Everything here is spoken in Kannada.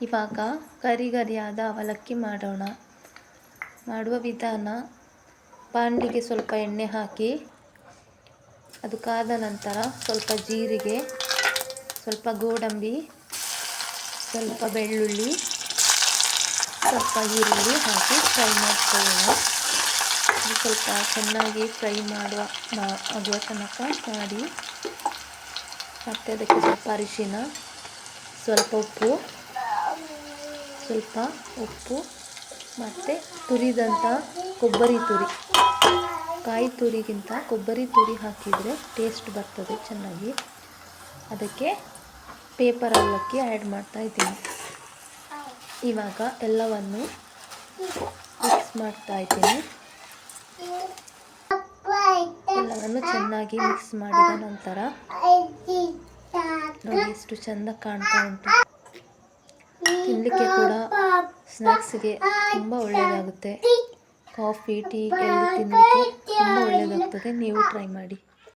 ಇವಾಗ ಗರಿಗರಿಯಾದ ಅವಲಕ್ಕಿ ಮಾಡುವ ವಿಧಾನ. ಬಾಣಲಿಗೆ ಸ್ವಲ್ಪ ಎಣ್ಣೆ ಹಾಕಿ ಅದು ಕಾದ ನಂತರ ಸ್ವಲ್ಪ ಜೀರಿಗೆ, ಸ್ವಲ್ಪ ಗೋಡಂಬಿ, ಸ್ವಲ್ಪ ಬೆಳ್ಳುಳ್ಳಿ, ಸ್ವಲ್ಪ ಈರುಳ್ಳಿ ಹಾಕಿ ಫ್ರೈ ಮಾಡ್ಕೊಳ್ಳೋಣ. ಇದು ಸ್ವಲ್ಪ ಚೆನ್ನಾಗಿ ಫ್ರೈ ಆಗುವ ತನಕ ಮಾಡಿ. ಮತ್ತು ಅದಕ್ಕೆ ಸ್ವಲ್ಪ ಅರಿಶಿನ, ಸ್ವಲ್ಪ ಉಪ್ಪು ಮತ್ತು ತುರಿದಂಥ ಕೊಬ್ಬರಿ ತುರಿ. ಕಾಯಿ ತುರಿಗಿಂತ ಕೊಬ್ಬರಿ ತುರಿ ಹಾಕಿದರೆ ಟೇಸ್ಟ್ ಬರ್ತದೆ ಚೆನ್ನಾಗಿ. ಅದಕ್ಕೆ ಪೇಪರ್ ಅವಲಕ್ಕಿ ಆ್ಯಡ್ ಮಾಡ್ತಾಯಿದ್ದೀನಿ. ಇವಾಗ ಎಲ್ಲವನ್ನು ಮಿಕ್ಸ್ ಮಾಡ್ತಾಯಿದ್ದೀನಿ. ಎಲ್ಲವನ್ನು ಚೆನ್ನಾಗಿ ಮಿಕ್ಸ್ ಮಾಡಿದ ನಂತರ ನೋಡಿ ಎಷ್ಟು ಚೆಂದ ಕಾಣ್ತಾ ಉಂಟು. ತಿನ್ನಲಿಕ್ಕೆ ಕೂಡ ಸ್ನ್ಯಾಕ್ಸ್ಗೆ ತುಂಬ ಒಳ್ಳೆಯದಾಗುತ್ತೆ. ಕಾಫಿ, ಟೀ ಎಲ್ಲ ತಿನ್ನಲಿಕ್ಕೆ ತುಂಬ ಒಳ್ಳೆಯದಾಗ್ತದೆ. ನೀವು ಟ್ರೈ ಮಾಡಿ.